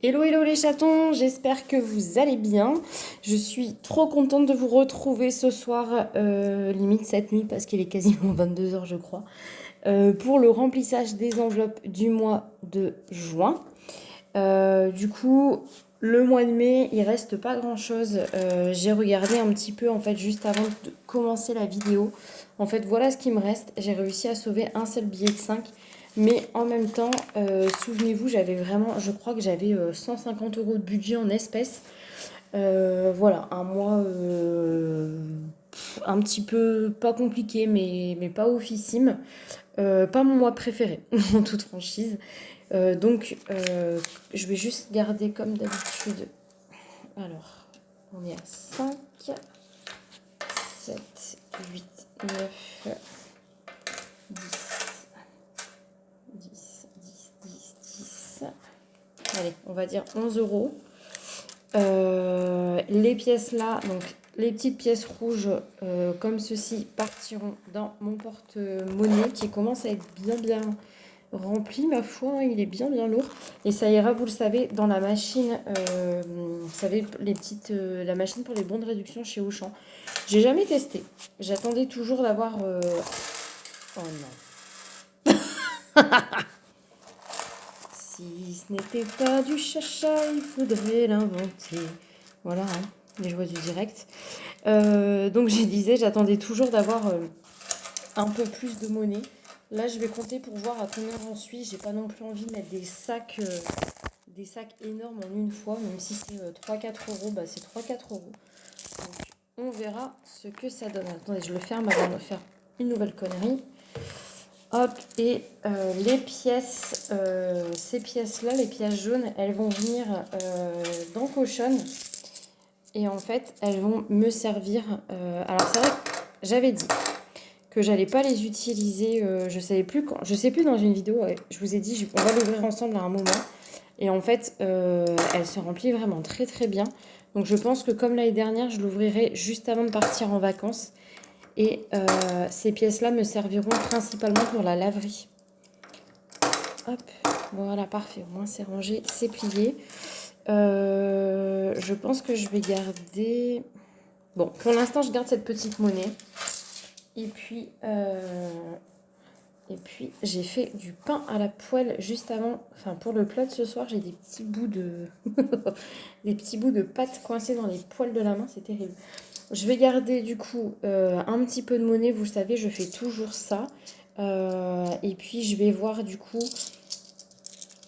Hello hello les chatons, j'espère que vous allez bien. Je suis trop contente de vous retrouver ce soir, limite cette nuit parce qu'il est quasiment 22 h je crois, pour le remplissage des enveloppes du mois de juin. Du coup, le mois de mai, il reste pas grand chose. J'ai regardé un petit peu en fait juste avant de commencer la vidéo. En fait, voilà ce qui me reste. J'ai réussi à sauver un seul billet de 5. Mais en même temps, souvenez-vous, j'avais vraiment, je crois que j'avais 150 € de budget en espèces. Voilà, un mois un petit peu pas compliqué, mais pas oufissime. Pas mon mois préféré, en toute franchise. Donc, je vais juste garder comme d'habitude. Alors, on est à 5, 7, 8, 9, 10, 10, 10, 10, 10. Allez, on va dire 11 €. Les pièces là, donc les petites pièces rouges comme ceci partiront dans mon porte-monnaie qui commence à être bien rempli, ma foi, il est bien lourd. Et ça ira, vous le savez, dans la machine, vous savez, la machine pour les bons de réduction chez Auchan. J'ai jamais testé. J'attendais toujours d'avoir... Oh non. Si ce n'était pas du chacha, il faudrait l'inventer. Voilà, hein, les joies du direct. Donc je disais, j'attendais toujours d'avoir un peu plus de monnaie. Là, je vais compter pour voir à combien j'en suis. J'ai pas non plus envie de mettre des sacs énormes en une fois, même si c'est 3-4 €, bah c'est 3-4 €. Donc, on verra ce que ça donne. Attendez, je le ferme avant de faire une nouvelle connerie. Hop, et les pièces, ces pièces-là, les pièces jaunes, elles vont venir dans Cochonne. Et en fait, elles vont me servir. Alors, c'est vrai que j'avais dit que j'allais pas les utiliser. Je savais plus quand. Je sais plus dans une vidéo. Ouais, je vous ai dit, on va l'ouvrir ensemble à un moment. Et en fait, elle se remplit vraiment très bien. Donc je pense que comme l'année dernière, je l'ouvrirai juste avant de partir en vacances. Et ces pièces-là me serviront principalement pour la laverie. Hop, voilà, parfait. Au moins c'est rangé, c'est plié. Je pense que je vais garder... Bon, pour l'instant, je garde cette petite monnaie. Et puis, j'ai fait du pain à la poêle juste avant. Enfin, pour le plat de ce soir, j'ai des petits bouts de... des petits bouts de pâte coincés dans les poils de la main. C'est terrible. Je vais garder, du coup, un petit peu de monnaie. Vous savez, je fais toujours ça. Et puis, je vais voir, du coup,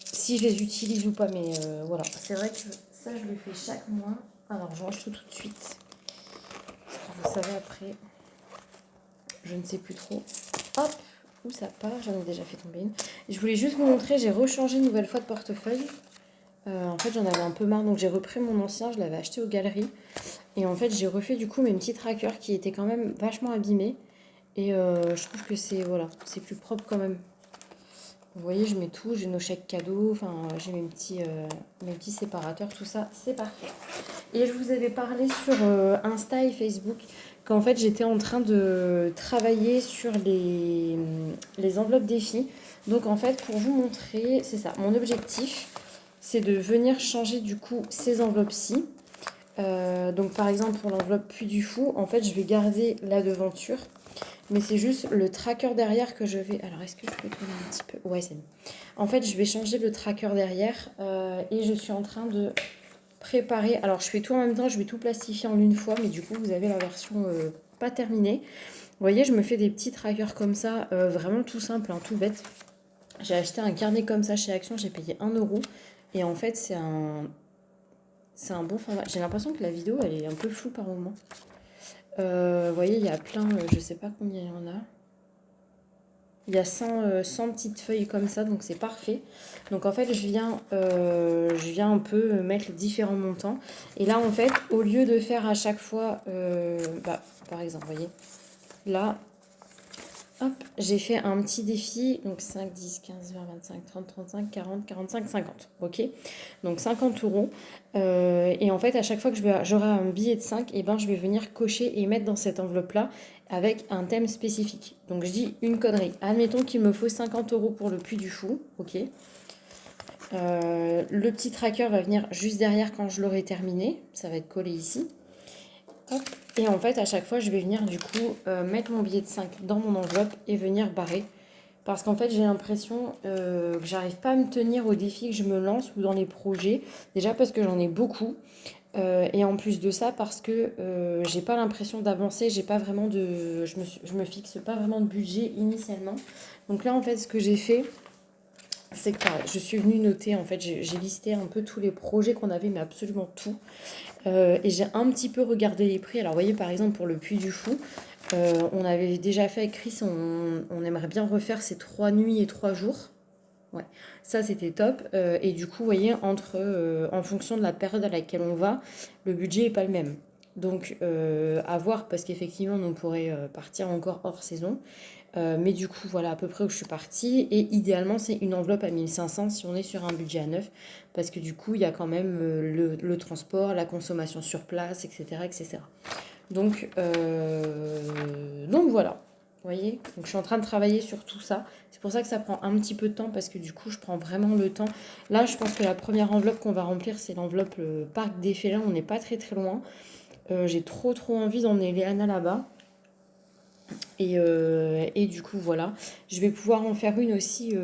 si je les utilise ou pas. Mais voilà, c'est vrai que ça, je le fais chaque mois. Alors, je range tout de suite. Vous savez, après, je ne sais plus trop. Hop! Où ça part, j'en ai déjà fait tomber une. Et je voulais juste vous montrer, j'ai rechangé une nouvelle fois de portefeuille. En fait, j'en avais un peu marre, donc j'ai repris mon ancien, je l'avais acheté aux galeries. Et en fait, j'ai refait du coup mes petits trackers qui étaient quand même vachement abîmés. Et je trouve que c'est voilà, c'est plus propre quand même. Vous voyez, je mets tout, j'ai nos chèques cadeaux, enfin j'ai mes petits séparateurs, tout ça, c'est parfait. Et je vous avais parlé sur Insta et Facebook qu'en fait j'étais en train de travailler sur les enveloppes défis. Donc en fait pour vous montrer, c'est ça, mon objectif c'est de venir changer du coup ces enveloppes-ci. Donc par exemple pour l'enveloppe Puy du Fou, en fait je vais garder la devanture. Mais c'est juste le tracker derrière que je vais... Alors est-ce que je peux tourner un petit peu? Ouais, c'est bon. En fait je vais changer le tracker derrière et je suis en train de préparer. Alors je fais tout en même temps, je vais tout plastifier en une fois, mais du coup vous avez la version pas terminée. Vous voyez, je me fais des petits trackers comme ça, vraiment tout simple, hein, tout bête. J'ai acheté un carnet comme ça chez Action, j'ai payé 1 €. Et en fait c'est un bon format. J'ai l'impression que la vidéo elle est un peu floue par moment. Vous voyez, il y a plein, je sais pas combien il y en a. Il y a 100 petites feuilles comme ça, donc c'est parfait. Donc en fait, je viens un peu mettre les différents montants. Et là, en fait, au lieu de faire à chaque fois, par exemple, vous voyez, là, hop, j'ai fait un petit défi. Donc 5, 10, 15, 20, 25, 30, 35, 40, 45, 50. Ok. Donc 50 €. Et en fait, à chaque fois que j'aurai un billet de 5, et ben, je vais venir cocher et mettre dans cette enveloppe-là avec un thème spécifique. Donc je dis une connerie. Admettons qu'il me faut 50 € pour le Puy du Fou. Ok. Le petit tracker va venir juste derrière quand je l'aurai terminé. Ça va être collé ici. Hop. Et en fait, à chaque fois, je vais venir du coup mettre mon billet de 5 dans mon enveloppe et venir barrer. Parce qu'en fait, j'ai l'impression que j'arrive pas à me tenir aux défis que je me lance ou dans les projets. Déjà parce que j'en ai beaucoup. Et en plus de ça, parce que j'ai pas l'impression d'avancer, j'ai pas vraiment de. Je me fixe pas vraiment de budget initialement. Donc là, en fait, ce que j'ai fait, c'est que pareil, je suis venue noter, en fait, j'ai listé un peu tous les projets qu'on avait, mais absolument tout. Et j'ai un petit peu regardé les prix. Alors, vous voyez, par exemple, pour le Puy du Fou, on avait déjà fait avec Chris, on aimerait bien refaire ces 3 nuits et 3 jours. Ouais, ça c'était top. Et du coup, vous voyez, en fonction de la période à laquelle on va, le budget n'est pas le même. Donc, à voir, parce qu'effectivement, on pourrait partir encore hors saison. Mais du coup, voilà à peu près où je suis partie. Et idéalement, c'est une enveloppe à 1500 si on est sur un budget à 9. Parce que du coup, il y a quand même le transport, la consommation sur place, etc. etc. Donc voilà. Vous voyez? Donc je suis en train de travailler sur tout ça. C'est pour ça que ça prend un petit peu de temps parce que du coup, je prends vraiment le temps. Là, je pense que la première enveloppe qu'on va remplir, c'est l'enveloppe Parc des Félins. On n'est pas très très loin. J'ai trop envie d'emmener Léana là-bas. Et du coup, voilà. Je vais pouvoir en faire une aussi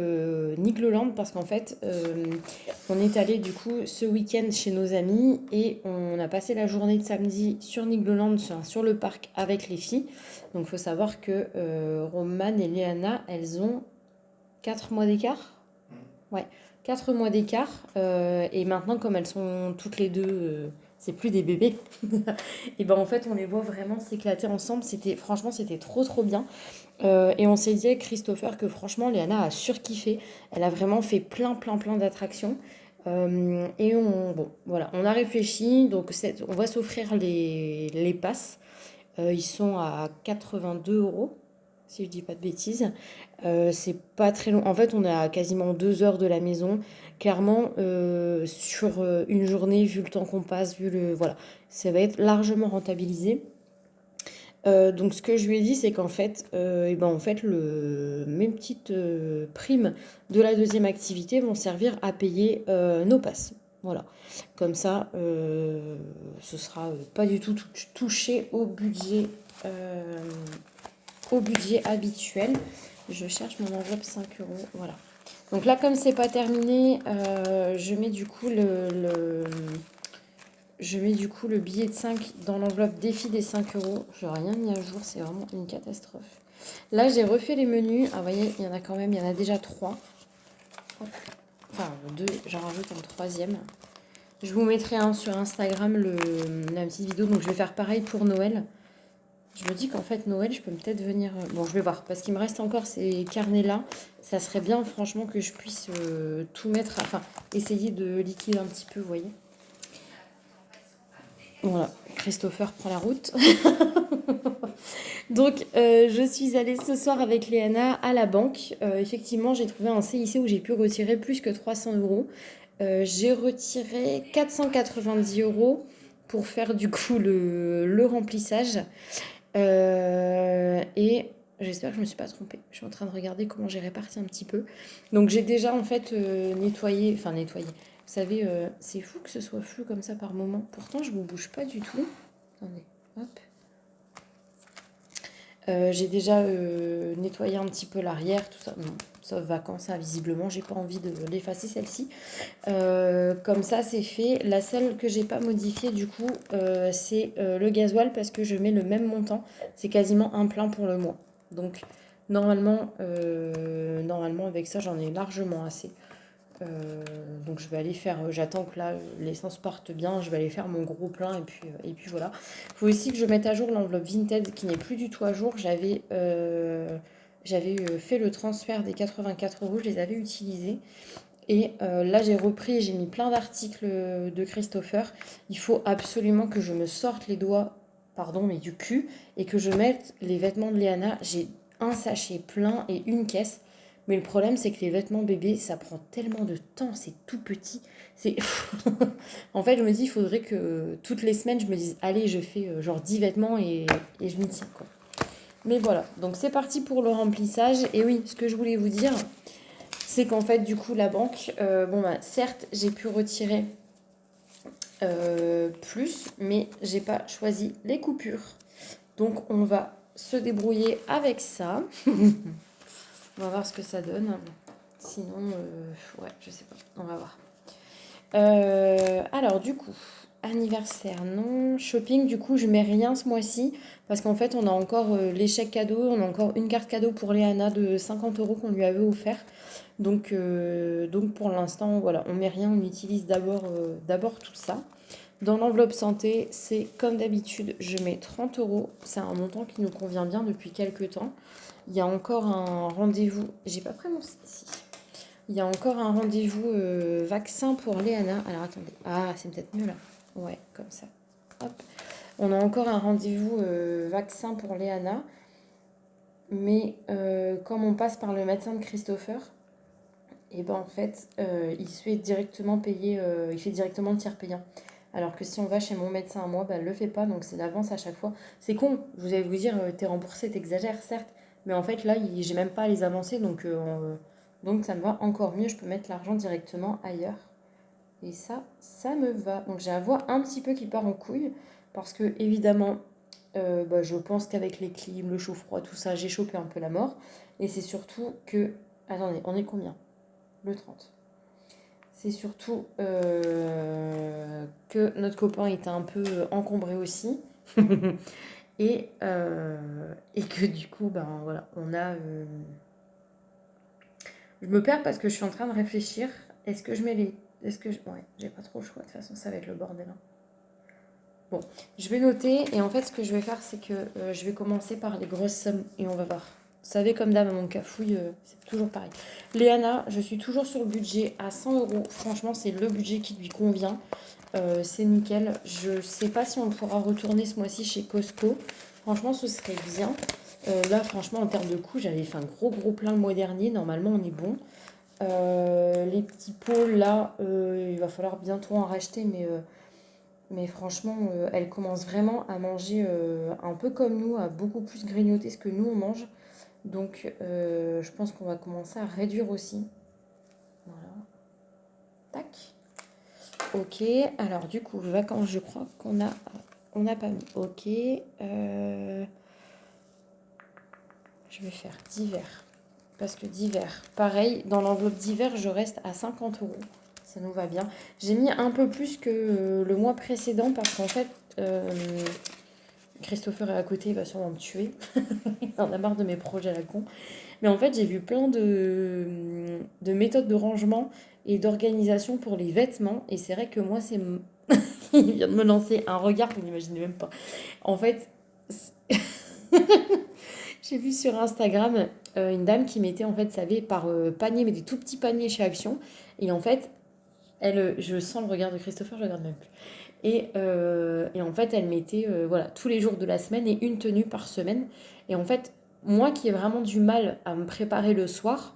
Nigloland parce qu'en fait, on est allé du coup ce week-end chez nos amis et on a passé la journée de samedi sur Nigloland, sur le parc avec les filles. Donc, il faut savoir que Romane et Léana, elles ont 4 mois d'écart. Ouais, 4 mois d'écart. Et maintenant, comme elles sont toutes les deux, c'est plus des bébés. Et ben en fait, on les voit vraiment s'éclater ensemble. Franchement, c'était trop bien. Et on s'est dit avec Christopher que franchement, Léana a surkiffé. Elle a vraiment fait plein d'attractions. Bon, voilà, on a réfléchi. Donc, on va s'offrir les passes. Ils sont à 82 euros, si je dis pas de bêtises. C'est pas très long. En fait, on est à quasiment 2 heures de la maison. Clairement, sur une journée, vu le temps qu'on passe, voilà, ça va être largement rentabilisé. Donc, ce que je lui ai dit, c'est qu'en fait, mes petites primes de la deuxième activité vont servir à payer nos passes. Voilà. Comme ça, ce sera pas du tout touché euh, au budget habituel. Je cherche mon enveloppe 5 euros. Voilà. Donc là, comme c'est pas terminé, je mets du coup le billet de 5 dans l'enveloppe défi des 5 euros. Je n'ai rien mis à jour, c'est vraiment une catastrophe. Là, j'ai refait les menus. Ah, vous voyez, il y en a quand même, il y en a déjà 3. Enfin, 2, j'en rajoute un troisième. Je vous mettrai sur Instagram la petite vidéo. Donc, je vais faire pareil pour Noël. Je me dis qu'en fait, Noël, je peux peut-être venir... Bon, je vais voir, parce qu'il me reste encore ces carnets-là. Ça serait bien, franchement, que je puisse tout mettre... Enfin, essayer de liquider un petit peu, vous voyez. Voilà, Christopher prend la route. Donc, je suis allée ce soir avec Léana à la banque. Effectivement, j'ai trouvé un CIC où j'ai pu retirer plus que 300 euros. J'ai retiré 490 euros pour faire du coup le remplissage. Et j'espère que je ne me suis pas trompée. Je suis en train de regarder comment j'ai réparti un petit peu. Donc j'ai déjà en fait nettoyé. Vous savez, c'est fou que ce soit flou comme ça par moment. Pourtant, je ne bouge pas du tout. Attendez, hop. J'ai déjà nettoyé un petit peu l'arrière, tout ça. Non, sauf vacances, hein, visiblement, j'ai pas envie de l'effacer celle-ci. Comme ça, c'est fait. La seule que j'ai pas modifiée, du coup, c'est le gasoil parce que je mets le même montant. C'est quasiment un plein pour le mois. Donc, normalement avec ça, j'en ai largement assez. Donc je vais aller faire, j'attends que là l'essence parte bien, je vais aller faire mon gros plein et puis voilà. Il faut aussi que je mette à jour l'enveloppe Vinted qui n'est plus du tout à jour. J'avais fait le transfert des 84 euros, je les avais utilisés. Et là j'ai repris, j'ai mis plein d'articles de Christopher. Il faut absolument que je me sorte les doigts, pardon, mais du cul, et que je mette les vêtements de Léana. J'ai un sachet plein et une caisse. Mais le problème, c'est que les vêtements bébés, ça prend tellement de temps, c'est tout petit. C'est En fait, je me dis, il faudrait que toutes les semaines, je me dise, allez, je fais genre 10 vêtements et je m'y tiens, quoi. Mais voilà, donc c'est parti pour le remplissage. Et oui, ce que je voulais vous dire, c'est qu'en fait, du coup, la banque, bon, bah, certes, j'ai pu retirer plus, mais j'ai pas choisi les coupures. Donc, on va se débrouiller avec ça. On va voir ce que ça donne. Sinon, ouais, je sais pas. On va voir. Alors, du coup, anniversaire, non. Shopping, du coup, je mets rien ce mois-ci. Parce qu'en fait, on a encore l'échec cadeau. On a encore une carte cadeau pour Léana de 50 € qu'on lui avait offert. Donc pour l'instant, voilà, on met rien. On utilise d'abord tout ça. Dans l'enveloppe santé, c'est comme d'habitude, je mets 30 €. C'est un montant qui nous convient bien depuis quelques temps. Il y a encore un rendez-vous. J'ai pas pris mon ici. Il y a encore un rendez-vous vaccin pour Léana. Alors attendez. Ah, c'est peut-être mieux là. Ouais, comme ça. Hop. On a encore un rendez-vous vaccin pour Léana. Mais comme on passe par le médecin de Christopher, et ben en fait, il se fait directement payer, il fait directement le tiers payant. Alors que si on va chez mon médecin à moi, ben, elle ne le fait pas, donc c'est l'avance à chaque fois. C'est con, vous allez vous dire, t'es remboursé, t'exagères, certes, mais en fait là, j'ai même pas à les avancer, donc ça me va encore mieux, je peux mettre l'argent directement ailleurs. Et ça me va. Donc j'ai la voix un petit peu qui part en couille, parce que évidemment, bah, je pense qu'avec les clims, le chaud-froid, tout ça, j'ai chopé un peu la mort. Et c'est surtout que... Attendez, on est combien? Le 30. C'est surtout que notre copain était un peu encombré aussi. Et que du coup, ben voilà, on a... Je me perds parce que je suis en train de réfléchir. Est-ce que je mets les... Est-ce que ouais, j'ai pas trop le choix. De toute façon, ça va être le bordel. Hein. Bon, je vais noter. Et en fait, ce que je vais faire, c'est que je vais commencer par les grosses sommes. Et on va voir. Vous savez, comme d'hab, à mon cafouille, c'est toujours pareil. Léana, je suis toujours sur le budget à 100 €. Franchement, c'est le budget qui lui convient. C'est nickel. Je sais pas si on pourra retourner ce mois-ci chez Costco. Franchement, ce serait bien. Là, franchement, en termes de coût, j'avais fait un gros plein le mois dernier. Normalement, on est bon. Les petits pots, là, il va falloir bientôt en racheter. Mais franchement, elle commence vraiment à manger un peu comme nous, à beaucoup plus grignoter ce que nous, on mange. Donc, je pense qu'on va commencer à réduire aussi. Voilà. Tac. Ok. Alors, du coup, vacances, je crois qu'on a... On n'a pas mis. Ok. Je vais faire d'hiver. Parce que d'hiver, pareil, dans l'enveloppe d'hiver, je reste à 50 €. Ça nous va bien. J'ai mis un peu plus que le mois précédent parce qu'en fait, Christopher est à côté, il va sûrement me tuer. Il en a marre de mes projets à la con. Mais en fait, j'ai vu plein de méthodes de rangement et d'organisation pour les vêtements. Et c'est vrai que moi, c'est... Il vient de me lancer un regard, vous n'imaginez même pas. En fait, j'ai vu sur Instagram une dame qui mettait, en fait, savez, par panier, mais des tout petits paniers chez Action. Et en fait, je sens le regard de Christopher, je regarde même plus. Et en fait, elle mettait voilà, tous les jours de la semaine et une tenue par semaine. Et en fait, moi qui ai vraiment du mal à me préparer le soir,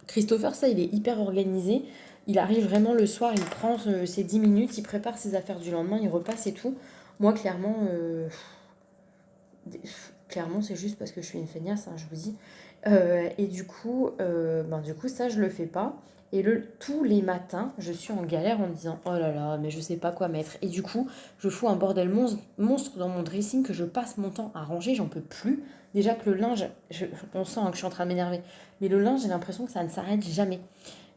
Christopher, ça, il est hyper organisé. Il arrive vraiment le soir, il prend ses 10 minutes, il prépare ses affaires du lendemain, il repasse et tout. Moi, clairement, c'est juste parce que je suis une feignasse, hein, je vous dis. Et du coup, ça, je le fais pas. Et tous les matins, je suis en galère en me disant oh là là, mais je sais pas quoi mettre. Et du coup, je fous un bordel monstre dans mon dressing que je passe mon temps à ranger, j'en peux plus. Déjà que le linge, on sent que je suis en train de m'énerver. Mais le linge, j'ai l'impression que ça ne s'arrête jamais.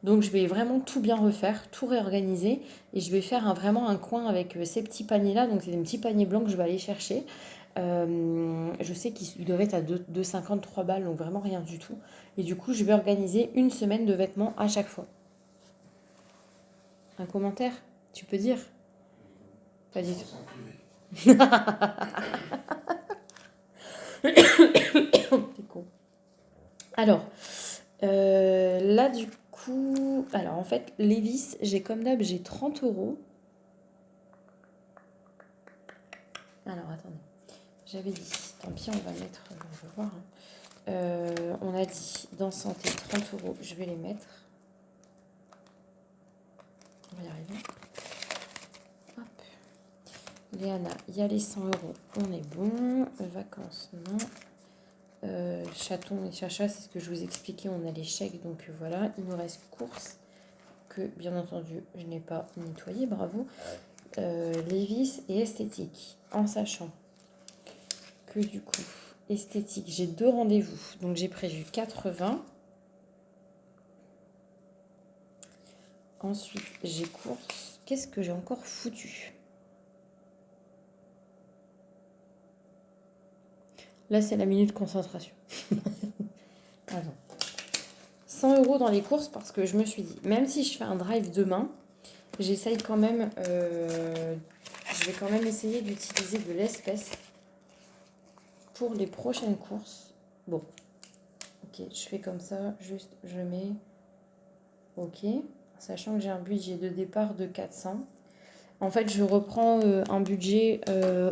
Donc je vais vraiment tout bien refaire, tout réorganiser. Et je vais faire vraiment un coin avec ces petits paniers-là. Donc c'est des petits paniers blancs que je vais aller chercher. Je sais qu'ils doivent être à 2,53 balles, donc vraiment rien du tout. Et du coup, je vais organiser une semaine de vêtements à chaque fois. Un commentaire, tu peux dire? Pas du tout. T'es con. Alors, là du coup, alors en fait, Levi's, j'ai comme d'hab, j'ai 30 €. Alors attendez, j'avais dit, tant pis, on va mettre, on va voir. Hein. On a dit dans santé 30 €, je vais les mettre. On va y arriver. Hop. Léana, il y a les 100 €, on est bon. Vacances, non. Chaton et Chacha, c'est ce que je vous expliquais, on a les chèques, donc voilà. Il nous reste courses, que bien entendu, je n'ai pas nettoyé, bravo. Lévis et esthétique, en sachant que du coup, esthétique, j'ai 2 rendez-vous, donc j'ai prévu 80. Ensuite, j'ai courses. Qu'est-ce que j'ai encore foutu? Là, c'est la minute concentration. Attends. 100 € dans les courses parce que je me suis dit, même si je fais un drive demain, j'essaye quand même, je vais quand même essayer d'utiliser de l'espèce pour les prochaines courses. Bon, ok, je fais comme ça, juste je mets, ok, sachant que j'ai un budget de départ de 400. En fait, je reprends un budget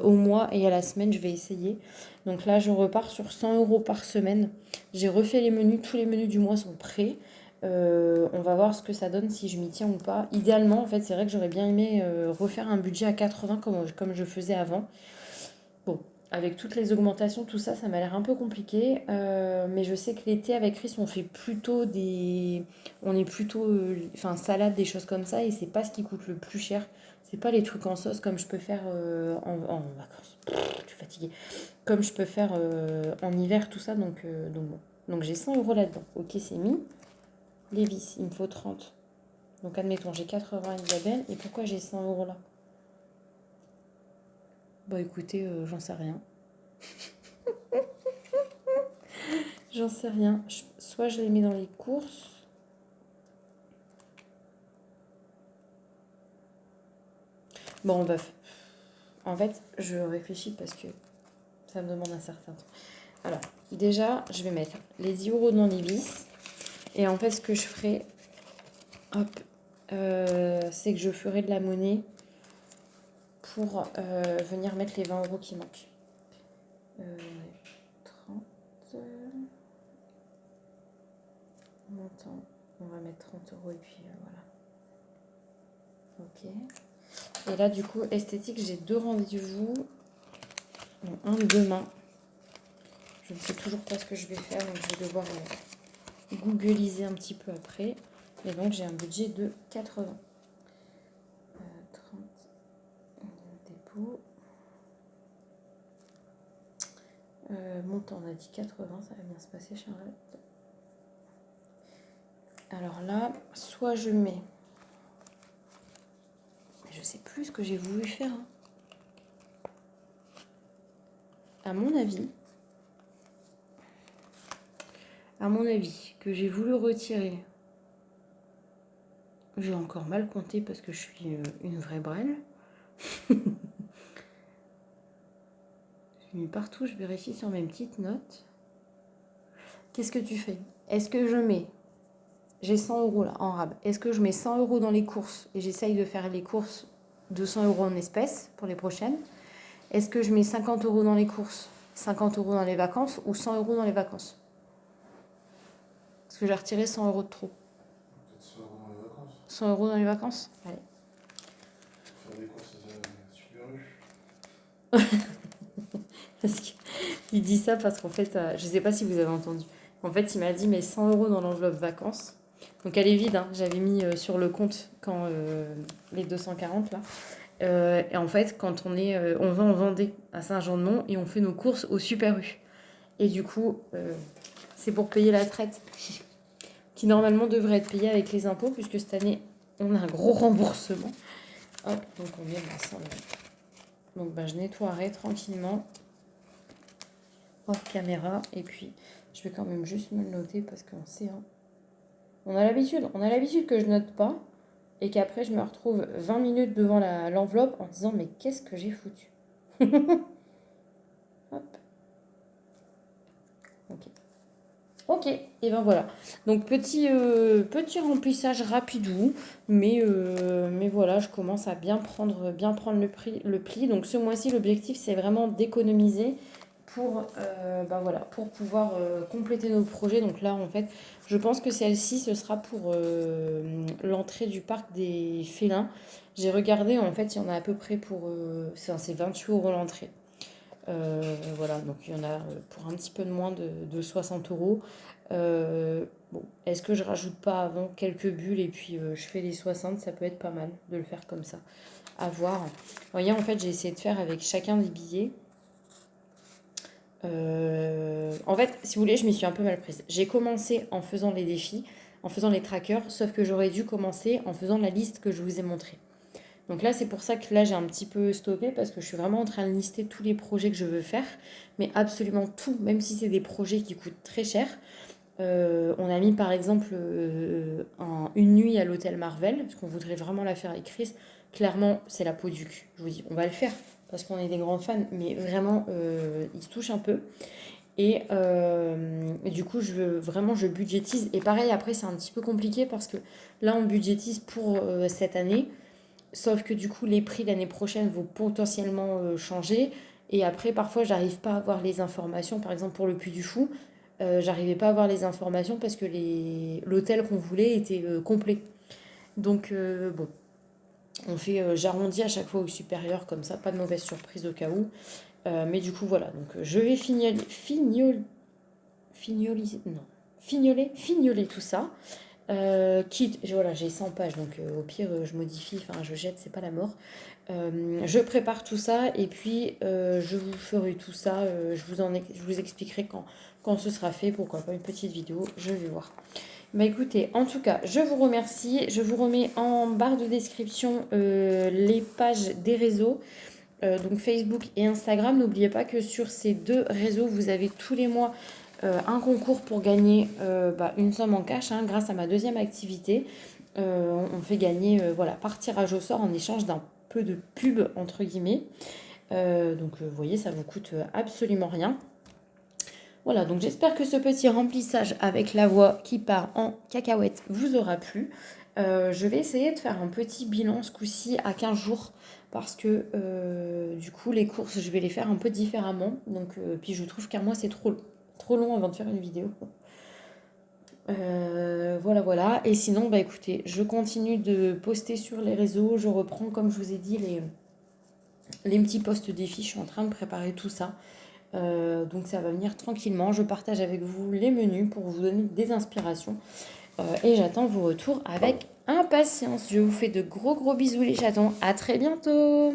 au mois et à la semaine, je vais essayer. Donc là, je repars sur 100 € par semaine. J'ai refait les menus, tous les menus du mois sont prêts. On va voir ce que ça donne, si je m'y tiens ou pas. Idéalement, en fait, c'est vrai que j'aurais bien aimé refaire un budget à 80 comme je faisais avant. Bon, avec toutes les augmentations, tout ça, ça m'a l'air un peu compliqué. Mais je sais que l'été, avec Chris, on fait plutôt des... On est plutôt... Enfin, salade, des choses comme ça. Et c'est pas ce qui coûte le plus cher. C'est pas les trucs en sauce comme je peux faire en vacances. Je suis fatiguée. Comme je peux faire en hiver, tout ça. Donc bon. Donc j'ai 100 € là-dedans. Ok, c'est mis. Les vis, il me faut 30. Donc admettons, j'ai 80 Isabelle. Et pourquoi j'ai 100 € là? Bah écoutez, j'en sais rien. J'en sais rien. Soit je les mets dans les courses. Bon, bref. En fait, je réfléchis parce que ça me demande un certain temps. Alors, déjà, je vais mettre les 10 € dans les vis. Et en fait, ce que je ferai, hop, c'est que je ferai de la monnaie pour venir mettre les 20 € qui manquent. 30. Montant. On va mettre 30 € et puis voilà. Ok. Et là, du coup, esthétique, j'ai 2 rendez-vous. Bon, un demain. Je ne sais toujours pas ce que je vais faire, donc je vais devoir googliser un petit peu après. Et donc, j'ai un budget de 80. 30 dépôt. Montant, on a dit 80, ça va bien se passer, Charlotte. Alors là, soit je mets... Je sais plus ce que j'ai voulu faire. Hein. À mon avis, que j'ai voulu retirer. J'ai encore mal compté parce que je suis une vraie brêle. J'ai mis partout, je vérifie sur mes petites notes. Qu'est-ce que tu fais? Est-ce que je mets... J'ai 100 € là, en rab. Est-ce que je mets 100 € dans les courses et j'essaye de faire les courses de 100 € en espèces pour les prochaines? Est-ce que je mets 50 € dans les courses, 50 € dans les vacances ou 100 € dans les vacances? Parce que j'ai retiré 100 € de trop. Peut-être 100 € dans les vacances. 100 € dans les vacances? Allez. Faire des courses Super U. Parce qu'il dit ça parce qu'en fait, je ne sais pas si vous avez entendu. En fait, il m'a dit, mais 100 € dans l'enveloppe vacances. Donc elle est vide, hein. J'avais mis sur le compte quand les 240 là. Et en fait, quand on va en Vendée à Saint-Jean-de-Mont et on fait nos courses au Super U. Et du coup, c'est pour payer la traite qui normalement devrait être payée avec les impôts puisque cette année, on a un gros remboursement. Hop, donc on vient de 100 €. Donc je nettoierai tranquillement hors caméra et puis je vais quand même juste me le noter parce qu'on sait, hein. On a l'habitude que je note pas et qu'après je me retrouve 20 minutes devant l'enveloppe en disant mais qu'est-ce que j'ai foutu. Hop. Ok, et ben voilà. Donc petit remplissage rapidou, mais voilà, je commence à bien prendre le pli. Donc ce mois-ci, l'objectif c'est vraiment d'économiser pour pour pouvoir compléter nos projets. Donc là en fait, je pense que celle-ci ce sera pour l'entrée du parc des félins. J'ai regardé, en fait, il y en a à peu près pour c'est 28 € l'entrée. Voilà, donc il y en a pour un petit peu de moins de 60 euros. Bon, est-ce que je rajoute pas avant quelques bulles et puis je fais les 60? Ça peut être pas mal de le faire comme ça. À voir. Vous voyez, en fait, j'ai essayé de faire avec chacun des billets. En fait, si vous voulez, je m'y suis un peu mal prise. J'ai commencé en faisant les défis, en faisant les trackers, sauf que j'aurais dû commencer en faisant la liste que je vous ai montrée. Donc là, c'est pour ça que là, j'ai un petit peu stoppé parce que je suis vraiment en train de lister tous les projets que je veux faire, mais absolument tout, même si c'est des projets qui coûtent très cher. On a mis par exemple une nuit à l'hôtel Marvel, parce qu'on voudrait vraiment la faire avec Chris. Clairement, c'est la peau du cul. Je vous dis, on va le faire parce qu'on est des grands fans, mais vraiment, il se touche un peu. Et du coup, je budgétise. Et pareil, après, c'est un petit peu compliqué parce que là, on budgétise pour cette année. Sauf que du coup, les prix l'année prochaine vont potentiellement changer. Et après, parfois, j'arrive pas à avoir les informations. Par exemple, pour le Puy du Fou, j'arrivais pas à avoir les informations parce que l'hôtel qu'on voulait était complet. Donc, bon, j'arrondis à chaque fois au supérieur, comme ça, pas de mauvaise surprise au cas où. Mais du coup, voilà. Donc, je vais fignoler tout ça. Voilà, j'ai 100 pages, donc au pire, je modifie, enfin, je jette, c'est pas la mort. Je prépare tout ça et puis je vous ferai tout ça. Je vous expliquerai quand ce sera fait. Pourquoi pas une petite vidéo, je vais voir. Bah écoutez, en tout cas, je vous remercie. Je vous remets en barre de description les pages des réseaux. Donc Facebook et Instagram. N'oubliez pas que sur ces deux réseaux, vous avez tous les mois un concours pour gagner une somme en cash grâce à ma deuxième activité. On fait gagner voilà, par tirage au sort en échange d'un peu de pub entre guillemets. Donc vous voyez, ça vous coûte absolument rien. Voilà, donc j'espère que ce petit remplissage avec la voix qui part en cacahuète vous aura plu. Je vais essayer de faire un petit bilan ce coup-ci à 15 jours parce que du coup les courses je vais les faire un peu différemment. Donc puis je trouve qu'un mois c'est trop long avant de faire une vidéo. Voilà. Et sinon, bah écoutez, je continue de poster sur les réseaux. Je reprends, comme je vous ai dit, les petits posts défis. Je suis en train de préparer tout ça. Donc ça va venir tranquillement. Je partage avec vous les menus pour vous donner des inspirations. Et j'attends vos retours avec impatience. Je vous fais de gros bisous les chatons. À très bientôt.